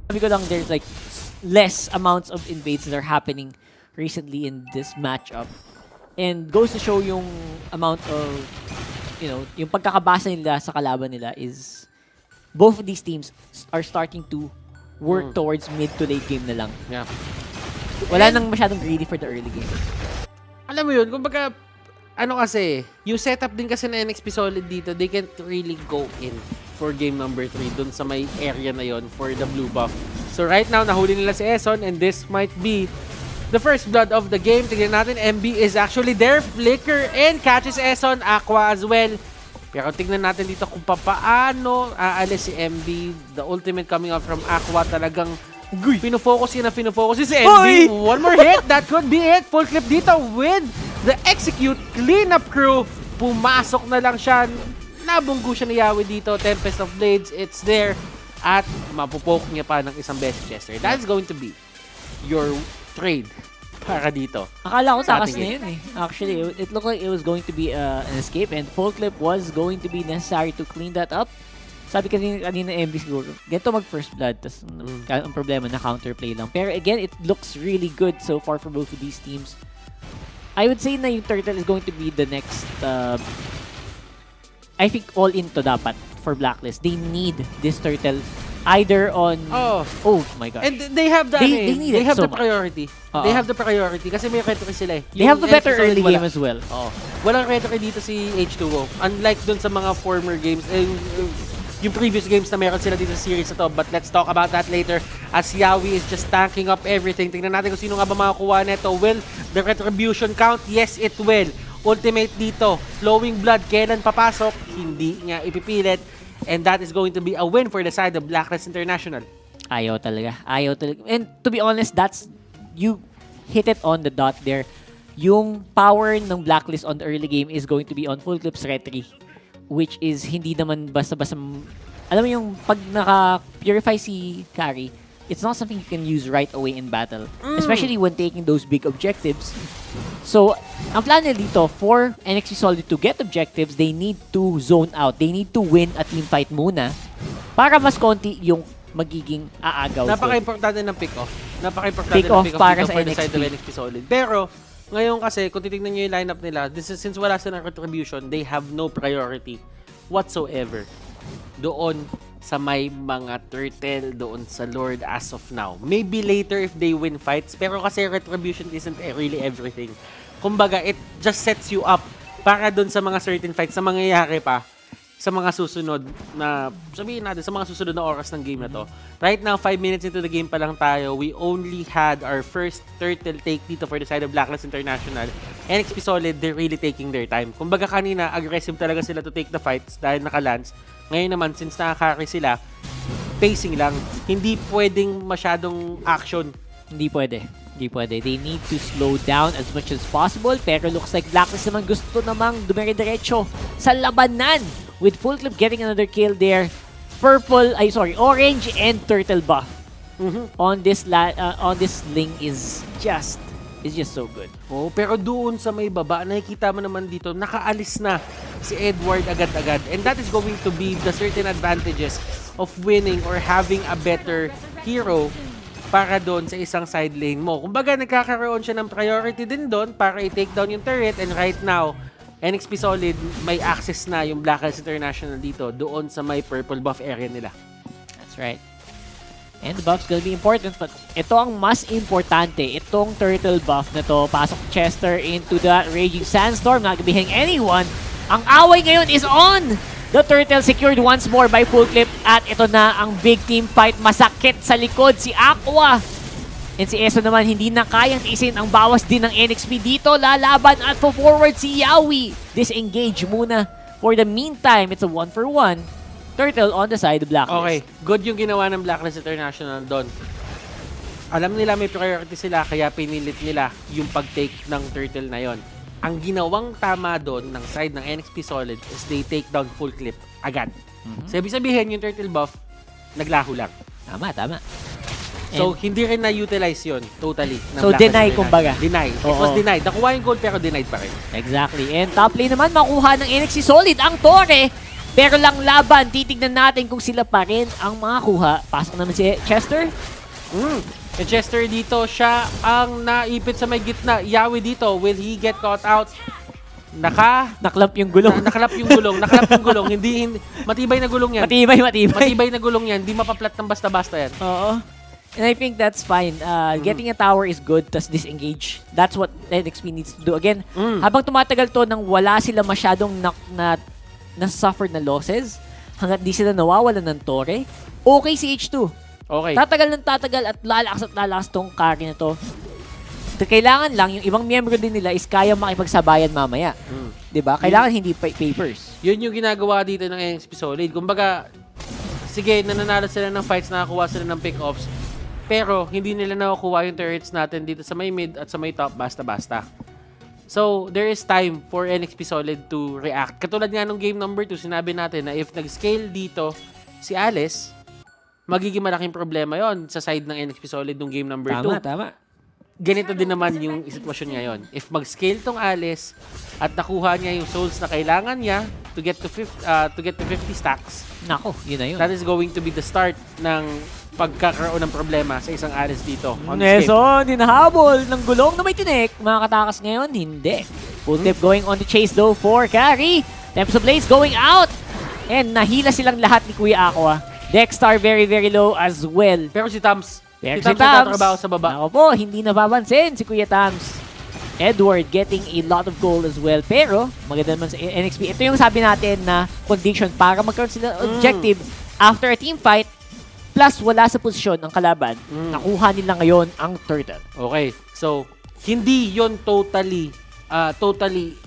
Sabi ko lang, there's like less amounts of invades that are happening recently in this matchup. And goes to show yung amount of, you know, yung pagkakabasa nila sa kalaban nila is both of these teams are starting to work towards mid to late game na lang. Yeah. Wala nang masyadong greedy for the early game. Alam mo yun, kumbaga, ano kasi, yung setup din kasi na NXP Solid dito, they can't really go in for game number 3 dun sa may area na yon for the blue buff. So right now, nahuli nila si Eson and this might be the first blood of the game. Tignan natin, MB is actually there. Flicker and catches Eson. Aqua as well. Pero tignan natin dito kung paano aalis si MB. The ultimate coming out from Aqua talagang pinofocus yun na pinofocus si MB. One more hit. That could be it. Full clip dito with the execute cleanup crew. Pumasok na lang siya. Nabunggo siya ni Yawi dito. Tempest of Blades. It's there. At mapupoke niya pa ng isang beses Chester. That's going to be your trade para dito. Akala ko takas na yun eh. Actually, it looked like it was going to be an escape and full clip was going to be necessary to clean that up. Sabi kanina MB siguro, ganito mag first blood, tas ang problema na counterplay lang. Pero again, it looks really good so far for both of these teams. I would say na yung Turtle is going to be the next, I think all into dapat for Blacklist. They need this Turtle either on... Oh my God. And they have the, they have the priority. They have the priority kasi may retry sila eh. They have the better early game as well. Walang retry dito si H2O. Unlike dun sa mga former games, yung previous games na meron sila dito sa series na to. But let's talk about that later as Yawi is just tanking up everything. Tingnan natin kung sino nga ba makakuha neto. Will the retribution count? Yes, it will. Ultimate dito. Flowing blood. Kailan papasok? Hindi niya ipipilit. And that is going to be a win for the side of Blacklist International. Ayaw talaga. Ayaw talaga. And to be honest, you hit it on the dot there. Yung power ng Blacklist on the early game is going to be on full clips retry. Which is hindi naman basta-basta... Alam mo yung pag naka-purify si Carry, it's not something you can use right away in battle. Especially when taking those big objectives. So, ang plan nila dito, for NXT Solid to get objectives, they need to zone out. They need to win a team fight muna para mas konti yung magiging aagaw. Napaka-importante ng pick-off. Napaka-importante pick-off ng pick-off para dito sa for the NXT. side of NXT Solid. Pero, ngayon kasi, kung titignan nyo yung lineup nila, since wala silang retribution, they have no priority whatsoever doon sa may mga turtle, doon sa Lord as of now. Maybe later if they win fights, pero kasi retribution isn't really everything. Kumbaga, it just sets you up para doon sa mga certain fights na mangyayari pa sa mga susunod na, sabihin natin, sa mga susunod na oras ng game na to. Right now, 5 minutes into the game pa lang tayo. We only had our first turtle take dito for the side of Blacklist International. NXP Solid, they're really taking their time. Kumbaga kanina, aggressive talaga sila to take the fights dahil naka-lance. Ngayon naman, since nakakarry sila, pacing lang. Hindi pwedeng masyadong action. Hindi pwede. Hindi pwede. They need to slow down as much as possible. Pero looks like Blacklist naman gusto namang dumire-diretso sa labanan. With full clip getting another kill there. Orange and turtle buff on this link is just so good. Oh, pero doon sa may baba, nakikita mo naman dito, nakaalis na si Edward agad-agad. And that is going to be the certain advantages of winning or having a better hero para doon sa isang side lane mo. Kumbaga, nagkakaroon siya ng priority din doon para i-take down yung turret. And right now, NXP Solid, may access na yung Blacklist International dito doon sa may purple buff area nila. That's right. And the buff's gonna be important, but ito ang mas importante. Itong turtle buff na to, pasok Chester into the Raging Sandstorm, not gonna be hitting anyone. Ang away ngayon is on! The turtle secured once more by full clip, at ito na ang big team fight. Masakit sa likod si Aqua. And si Eso naman hindi na kayang tiisin ang bawas din ng NXP dito. Lalaban at forward si Yawi. Disengage muna. For the meantime, it's a 1-for-1. Turtle on the side of Blacklist. Okay, good yung ginawa ng Blacklist International doon. Alam nila may priority sila, kaya pinilit nila yung pag-take ng turtle na yon. Ang ginawang tama doon ng side ng NXP Solid is they take down full clip agad. Sabi-sabihin yung turtle buff, naglaho lang. Tama. So, hindi rin na-utilize yun totally. So, deny kumbaga. Deny. It was denied. Nakuha yung gold pero denied pa rin. Exactly. And top lane naman, makuha ng NXT Solid ang Torre. Pero lang laban, titignan natin kung sila pa rin ang makakuha. Pasok naman si Chester. Si Chester dito, siya ang naipit sa may gitna. Yawi dito, will he get caught out? Naklap yung gulong. Nakalap yung gulong. Nakalap yung gulong. Hindi, matibay na gulong yan. Matibay. Matibay na gulong yan. Hindi mapaplat ng basta-basta yan. Oo. And I think that's fine. Getting a tower is good, tas disengage. That's what NXP needs to do. Again, habang tumatagal to nang wala sila masyadong na-suffered na losses, hanggat di sila nawawalan ng tore, okay si H2. Okay. Tatagal at lalakas tong carry na to. Kailangan lang, yung ibang miyembro din nila is kaya makipagsabayan mamaya. Diba? Kailangan hindi papers. Yun yung ginagawa dito ng NXP Solid. Kumbaga, sige, nananalo sila ng fights, nakakuha sila ng pick-offs, pero hindi nila nakukuha yung turrets natin dito sa may mid at sa may top basta-basta. So, there is time for NXP Solid to react. Katulad nga nung game number 2, sinabi natin na if nag-scale dito si Alice, magiging malaking problema yon sa side ng NXP Solid nung game number 2. Tama. Ganito din naman yung sitwasyon ngayon. If mag-scale tong Alice at nakuha niya yung souls na kailangan niya to get to 50 stacks, nako, yun na yun. that is going to be the start ng pagkakaroon ng problema sa isang Alice dito. Neson, hinahabol ng gulong na may tinik. Makakatakas ngayon, hindi. Full tip going on the chase though for carry. Temps of Blaze going out. And nahila silang lahat ni Kuya Aqua. Dexter very low as well. Pero si Tams, Pero si Tams nagtatrabaho sa baba. Ako po, hindi napapansin si Kuya Tams. Edward getting a lot of gold as well. Pero, maganda naman sa NXP. Ito yung sabi natin na condition para magkaroon sila objective after a team fight. Plus, wala sa posisyon ang kalaban. Nakuha nila ngayon ang turtle. Okay. So, hindi yon totally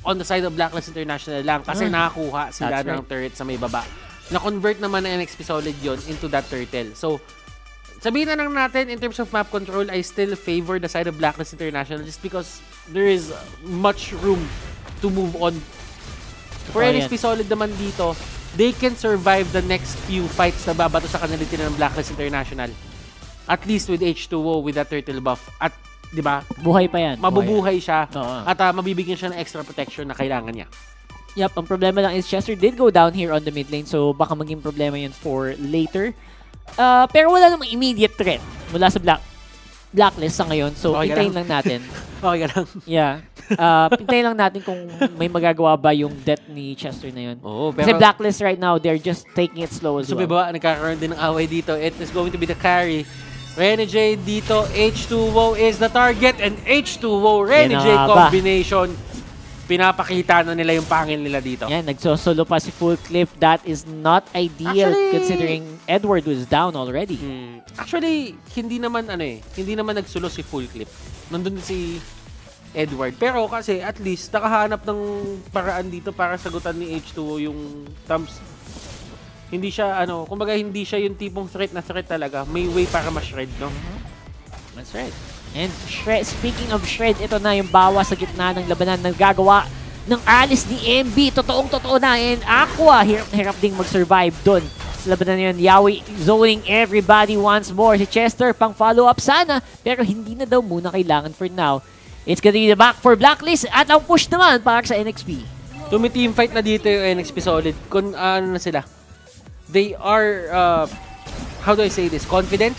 on the side of Blacklist International lang kasi nakakuha sila ng turret sa may baba. Na-convert naman ng NXP Solid yon into that turtle. So, sabihin na lang natin, in terms of map control, I still favor the side of Blacklist International just because there is much room to move on. For NXP Solid naman dito, they can survive the next few fights na babato sa kanila ng Blacklist International. At least with H2O, with that turtle buff. At, di ba? Buhay pa yan. Mabubuhay siya. Oo. At mabibigyan siya ng extra protection na kailangan niya. Yep, ang problema lang is Chester did go down here on the mid lane. So, baka maging problema yun for later. Pero wala namang immediate threat mula sa Blacklist sa ngayon. So, Okay hintayin lang natin. Okay ka lang. Yeah. Hintayin lang natin kung may magagawa ba yung death ni Chester na yun. Oo, Kasi Blacklist right now, they're just taking it slow as so, well. baba, nagkakaroon din ng away dito. It is going to be the carry. Renejay dito, H2O is the target, and H2O, Renejay combination. Pinapakita na nila yung pangil nila dito. Yan, nagsosolo pa si Full Clip. That is not ideal considering Edward was down already. Actually, hindi naman nagsulo si Full Clip. Nandun si Edward. Pero kasi at least nakahanap ng paraan dito para sagutan ni H2O yung Tams. Hindi siya kumbaga hindi siya yung tipong threat na threat talaga. May way para ma-shred, no? That's right. And speaking of shred, ito na yung bawa sa gitna ng labanan na gagawa ng Alice ni MB. Totoong-totoo na. And Aqua, hirap ding mag-survive dun. Sa labanan na yun, Yawi zoning everybody once more. Si Chester, pang follow-up sana. Pero hindi na daw muna kailangan for now. It's gonna be the back for Blacklist. At ang push naman para sa NXP. Tumi-team fight na dito yung NXP Solid. Kung ano na sila. They are, how do I say this? Confident?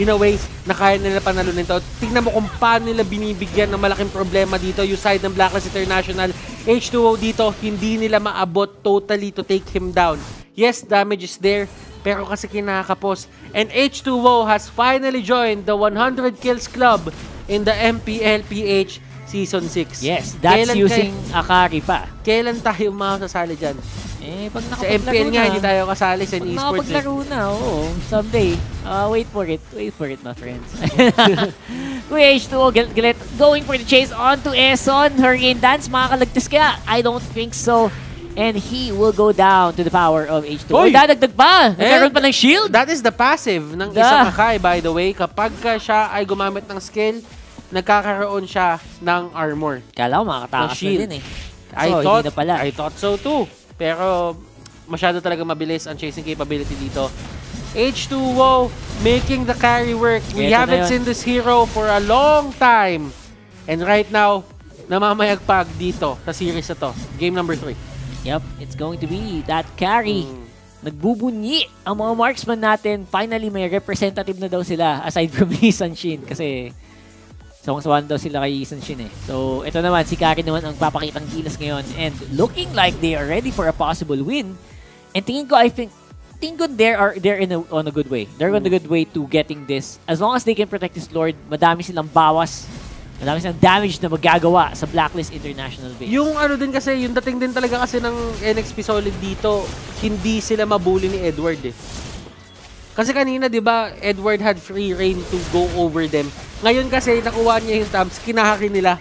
In a way, na kaya nila panalunin to. Tingnan mo kung paano nila binibigyan ng malaking problema dito. Yung side ng Blacklist International. H2O dito, hindi nila maabot totally to take him down. Yes, damage is there, pero kasi kinakapos. And H2O has finally joined the 100 kills club in the MPLPH Season 6. Yes, that's using Akari pa. Kailan tayo makasasali dyan? Pag sa MPL nga, hindi tayo kasali sa eSports. Nakapaglaro na, oo. Someday. Wait for it. Wait for it, my friends. Kuya H2O, galit. Going for the chase onto Eson. Hurricane Dance, makakalagtas kaya? I don't think so. And he will go down to the power of H2O. Oy! Dadagdag pa! Nagkaroon pa ng shield? That is the passive ng isang Akai, by the way. Kapag siya ay gumamit ng skill, nagkakaroon siya ng armor. Kala ko makakatakas na din eh. I thought so too. Pero masyado talaga mabilis ang chasing capability dito. H2O making the carry work. We haven't seen this hero for a long time. And right now, namamayagpag dito sa series na to. Game number 3. Yep, it's going to be that carry. Nagbubunyi ang mga marksman natin. Finally, may representative na daw sila aside from Isan Shin kasi sawang-sawan daw sila kay Isan Shin eh. So, ito naman, si Kari naman ang papakitang gilas ngayon and looking like they are ready for a possible win. And tingin ko, I think they're on a good way. They're on a good way to getting this. As long as they can protect this Lord, madami silang bawas. Madami silang damage na magagawa sa Blacklist International base. Yung ano din kasi, yung dating din talaga kasi ng NXP Solid dito, hindi sila mabuli ni Edward eh. Kasi kanina, di ba, Edward had free reign to go over them. Ngayon kasi, nakuha niya yung tabs, kinahaki nila.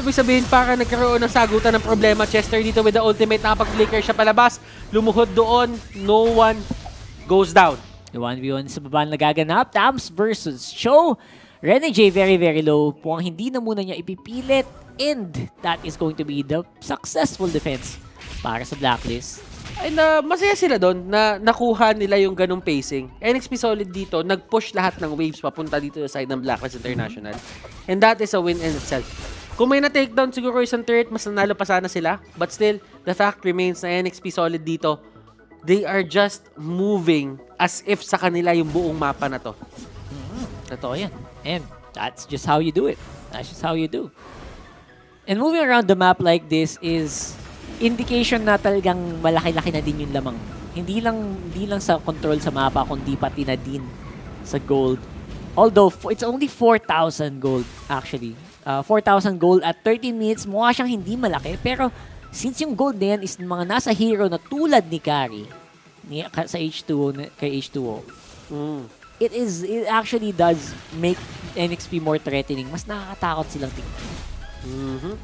Ibig sabihin, para nagkaroon ng sagutan ng problema, Chester dito with the ultimate, nakapag-flicker siya palabas, lumuhod doon, no one goes down. The 1v1 sa baba nagaganap, Tams versus Chou. Renejay very, very low. Mukhang hindi na muna niya ipipilit. And that is going to be the successful defense para sa Blacklist. And masaya sila doon na nakuha nila yung ganong pacing. NXP Solid dito, nag-push lahat ng waves papunta dito sa side ng Blacklist International. And that is a win in itself. Kung may na-takedown siguro isang turret, mas nanalo pa sana sila. But still, the fact remains na NXP Solid dito, they are just moving as if sa kanila yung buong mapa na to. Totoo yan. And that's just how you do it. That's just how you do. And moving around the map like this is indication na talagang malaki-laki na din yung lamang. Hindi lang sa control sa mapa, kundi pati na din sa gold. Although, it's only 4,000 gold actually. 4,000 gold at 13 minutes, mukha siyang hindi malaki. Pero since yung gold na yan is mga nasa hero na tulad ni Kari, sa H2O, kay H2O, it actually does make NXP more threatening. Mas nakakatakot silang tingnan.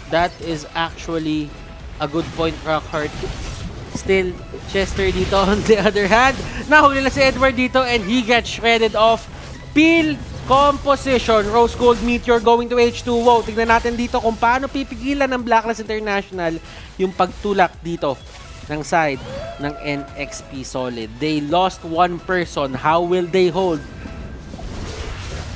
That is actually a good point, Rockhart. Still, Chester dito on the other hand. Nahuli na si Edward dito and he gets shredded off. Peel composition. Rose Gold Meteor going to H2O. Tignan natin dito kung paano pipigilan ng Blacklist International yung pagtulak dito ng side ng NXP Solid. They lost one person. How will they hold?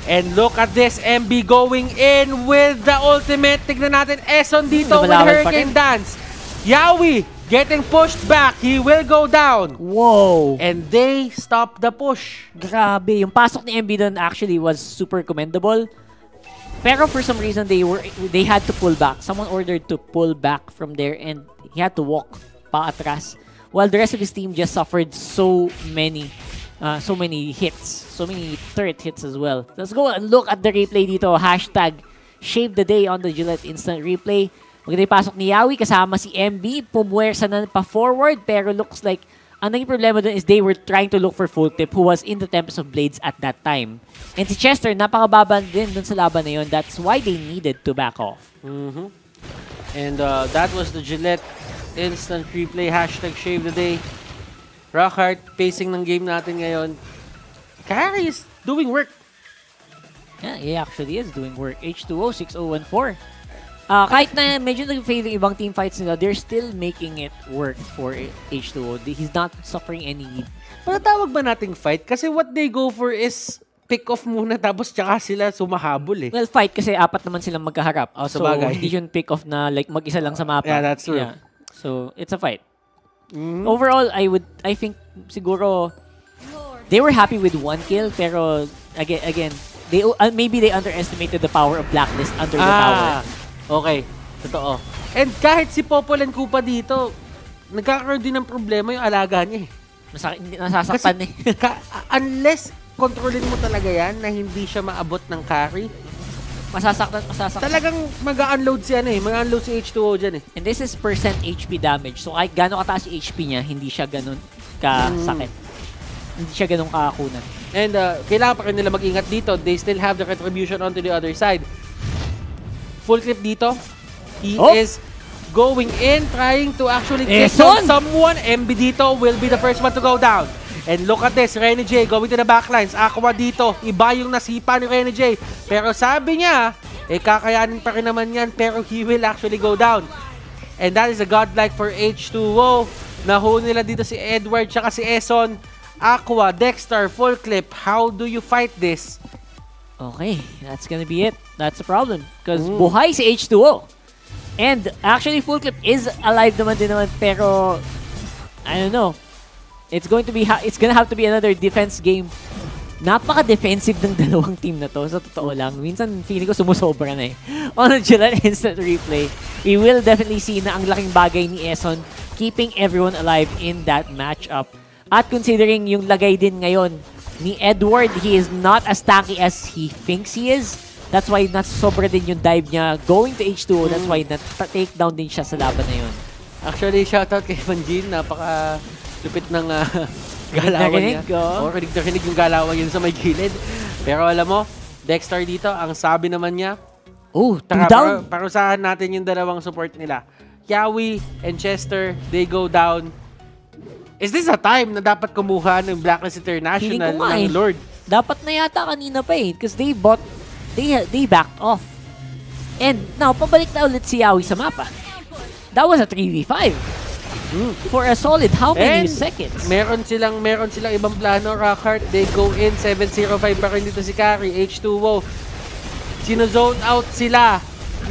And look at this, MB going in with the ultimate. Tignan natin, Eson dito with Hurricane Dance. Yawi getting pushed back. He will go down. Whoa! And they stop the push. Grabe. Yung pasok ni MB doon actually was super commendable. Pero for some reason, they had to pull back. Someone ordered to pull back from there and he had to walk paatras. While the rest of his team just suffered so many hits. So many turret hits as well. Let's go and look at the replay dito. Hashtag Shave the Day on the Gillette Instant Replay. Maganda yung pasok ni Yawi kasama si MB. Pumwersa na pa-forward pero looks like ang naging problema dun is they were trying to look for Full Tip who was in the Tempest of Blades at that time. And si Chester, napakababa din dun sa laban na yun. That's why they needed to back off. And that was the Gillette Instant Replay. Hashtag Shave the Day. Rockhart, pacing ng game natin ngayon. Kari is doing work. Yeah, he actually is doing work. H2O, 6-0-1-4. Kahit na medyo nag-fail yung ibang team fights nila, they're still making it work for H2O. He's not suffering any heat. Tawag ba nating fight? Kasi what they go for is pick off muna tapos tsaka sila sumahabol eh. Well, fight kasi apat naman silang magkaharap. Oh, so, sabagay. hindi yun pick off na like mag-isa lang sa mapa. Yeah, that's true. Yeah. So, it's a fight. Overall, I think siguro they were happy with one kill pero again maybe they underestimated the power of Blacklist under the tower. Okay, totoo. And kahit si Popolan Kupa dito, nagkakaroon din ng problema yung alaga niya eh. Nasasaktan eh. Unless kontrolin mo talaga yan na hindi siya maabot ng carry, masasaktan. Talagang mag-unload si mag-unload si H2O dyan eh. And this is percent HP damage. So kahit gano'ng kataas si HP niya, hindi siya ganun kasakit. Hindi siya ganun kakakunan. And kailangan pa rin nila mag-ingat dito. They still have the retribution onto the other side. Full clip dito. He is going in, trying to actually take down someone. MB dito will be the first one to go down. And look at this, Renejay going to the backlines. Aqua dito, iba yung nasipa ni Renejay. Pero sabi niya, kakayanin pa rin naman yan, pero he will actually go down. And that is a godlike for H2O. Nahuli nila dito si Edward, tsaka si Eson. Aqua, Dexter, full clip. How do you fight this? Okay, that's gonna be it. That's the problem. Because buhay si H2O. And actually, Full Clip is alive naman din naman, pero I don't know. It's gonna have to be another defense game. Napaka-defensive ng dalawang team na to, sa totoo lang. Minsan, feeling ko sumusobra na eh. On a Julan instant replay, we will definitely see na ang laking bagay ni Eson keeping everyone alive in that matchup. At considering yung lagay din ngayon ni Edward, he is not as tanky as he thinks he is. That's why sobra din yung dive niya going to H2O. That's why na-take down din siya sa laban na yun. Actually, shoutout kay Manjin. Napaka-lupit ng galawan niya. Rinig na rinig yung galawan yun sa may gilid. Pero alam mo, Dexter dito, ang sabi naman niya, down. Parusahan natin yung dalawang support nila. Yawi and Chester, they go down. Is this a time na dapat kumuha ng Blacklist International ng Lord? Dapat na yata kanina pa eh. Because they backed off. And now, pabalik na ulit si Yawi sa mapa. That was a 3v5. For a solid how many seconds? Meron silang ibang plano, Rockhart. They go in, 7-0-5 pa rin dito si Carry, H2O. Sino-zone out sila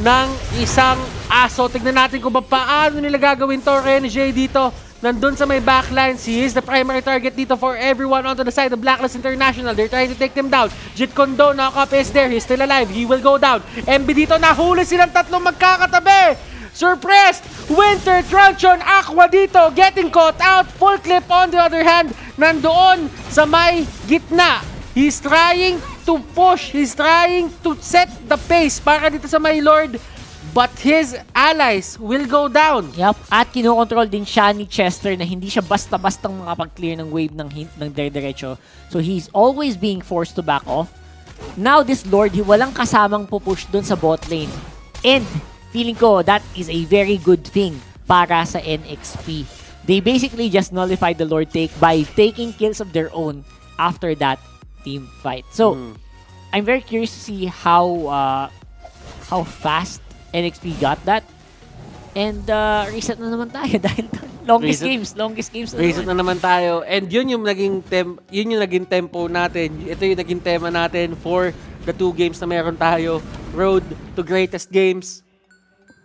ng isang aso. Tignan natin kung paano nila gagawin to. Renejay dito, nandun sa may backlines. He is the primary target dito for everyone onto the side of Blacklist International. They're trying to take them down. Jit Kondo, knock-up is there. He's still alive. He will go down. MB dito, nahuli silang tatlong magkakatabi. Surprised! Winter Truncheon Aqua dito, getting caught out. Full Clip on the other hand, nandoon sa may gitna. He's trying to push, he's trying to set the pace para dito sa may Lord. But his allies will go down. Yup, at kinokontrol din siya ni Chester na hindi siya basta-bastang makapag-clear ng wave ng dire-diretso. So he's always being forced to back off. Now this Lord, walang kasamang pupush dun sa bot lane. And feeling ko, that is a very good thing para sa NXP. They basically just nullified the Lord take by taking kills of their own after that team fight. So, I'm very curious to see how fast NXP got that. And reset na naman tayo dahil longest games na reset na naman tayo. And yun yung naging tempo natin. Ito yung naging tema natin for the 2 games na meron tayo. Road to Greatest Games.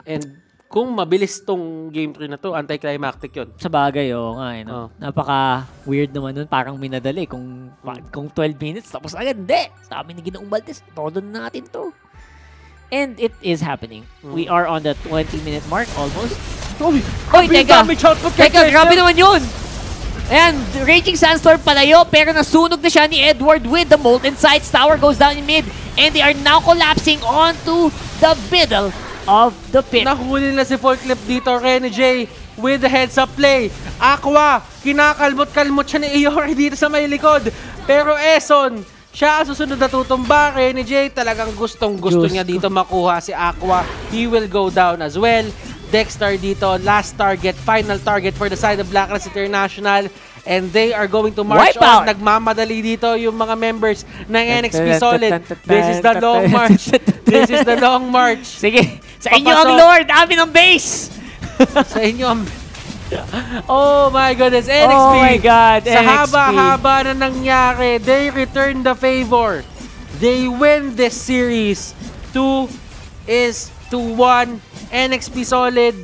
And kung mabilis tong game 3 na to, anticlimactic yun. Sa bagay, nga. Napaka-weird naman nun. Parang minadali. Kung 12 minutes, tapos agad. Hindi! Sabi ni Ginoong Baltes, todo na natin to. And it is happening. We are on the 20-minute mark almost. Oy, teka! Teka, grabe naman yun! And Raging Sandstorm palayo, pero nasunog na siya ni Edward with the Molten Sights. Tower goes down in mid. And they are now collapsing onto the middle of the pit. Nahuli na si Full Clip dito, Renejay with the heads-up play. Aqua, kinakalmot-kalmot siya ni Iori dito sa may likod. Pero Eson, siya ang susunod na tutumba. Renejay talagang gustong-gusto niya dito makuha si Aqua. He will go down as well. Dexter dito, last target, final target for the side of Blacklist International. And they are going to march on. Nagmamadali dito yung mga members ng NXP Solid. This is the long march. This is the long march. Sige, sa inyo ang Lord, amin ang base. Sa inyo ang... Oh my goodness, NXP. Oh my God, sa haba-haba na nangyari, they return the favor. They win this series. 2-1. NXP Solid.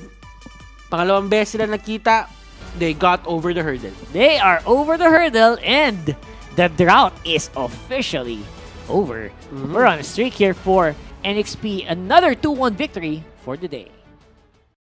Pangalawang beses sila nakita. They got over the hurdle. They are over the hurdle and the drought is officially over. We're on a streak here for NXP. Another 2-1 victory for the day.